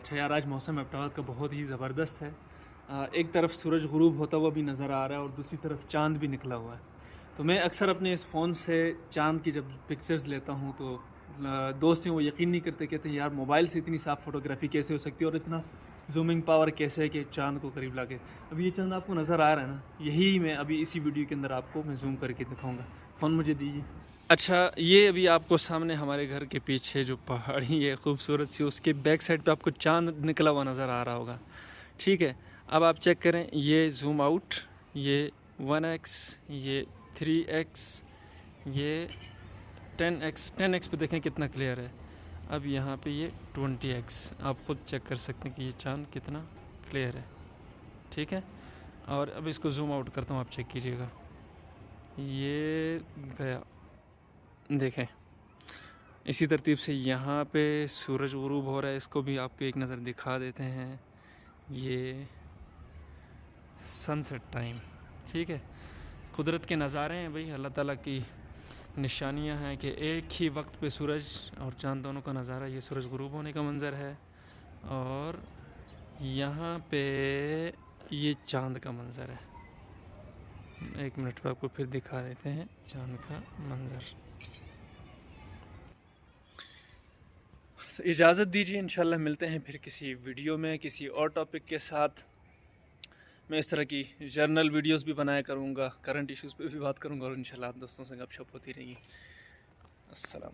अच्छा यार, आज मौसम अहमदाबाद का बहुत ही ज़बरदस्त है। एक तरफ सूरज गुरूब होता हुआ भी नज़र आ रहा है और दूसरी तरफ चाँद भी निकला हुआ है। तो मैं अक्सर अपने इस फ़ोन से चाँद की जब पिक्चर्स लेता हूँ तो दोस्त हैं वो यकीन नहीं करते, कहते हैं यार मोबाइल से इतनी साफ़ फ़ोटोग्राफ़ी कैसे हो सकती है और इतना जूमिंग पावर कैसे है कि चाँद को करीब लाके। अभी ये चाँद आपको नज़र आ रहा है ना, यही मैं अभी इसी वीडियो के अंदर आपको मैं जूम करके दिखाऊँगा। फ़ोन मुझे दीजिए। अच्छा, ये अभी आपको सामने हमारे घर के पीछे जो पहाड़ी है खूबसूरत सी, उसके बैक साइड पे आपको चाँद निकला हुआ नज़र आ रहा होगा। ठीक है, अब आप चेक करें, ये जूम आउट, ये 1x, ये 3x, ये 10x पे देखें कितना क्लियर है। अब यहाँ पे ये 20x, आप ख़ुद चेक कर सकते हैं कि ये चाँद कितना क्लियर है। ठीक है, और अब इसको जूम आउट करता हूँ, आप चेक कीजिएगा। ये गया, देखें। इसी तरतीब से यहाँ पे सूरज गुरूब हो रहा है, इसको भी आपको एक नज़र दिखा देते हैं। ये सनसेट टाइम, ठीक है। कुदरत के नज़ारे हैं भाई, अल्लाह ताला की निशानियाँ हैं कि एक ही वक्त पे सूरज और चाँद दोनों का नज़ारा। ये सूरज गुरूब होने का मंज़र है और यहाँ पे ये चाँद का मंज़र है। एक मिनट पे आपको फिर दिखा देते हैं चाँद का मंज़र। इजाज़त दीजिए, इंशाल्लाह मिलते हैं फिर किसी वीडियो में किसी और टॉपिक के साथ। मैं इस तरह की जर्नल वीडियोस भी बनाया करूँगा, करंट इश्यूज़ पे भी बात करूँगा और इंशाल्लाह आप दोस्तों से गपशप होती रहेगी। अस्सलाम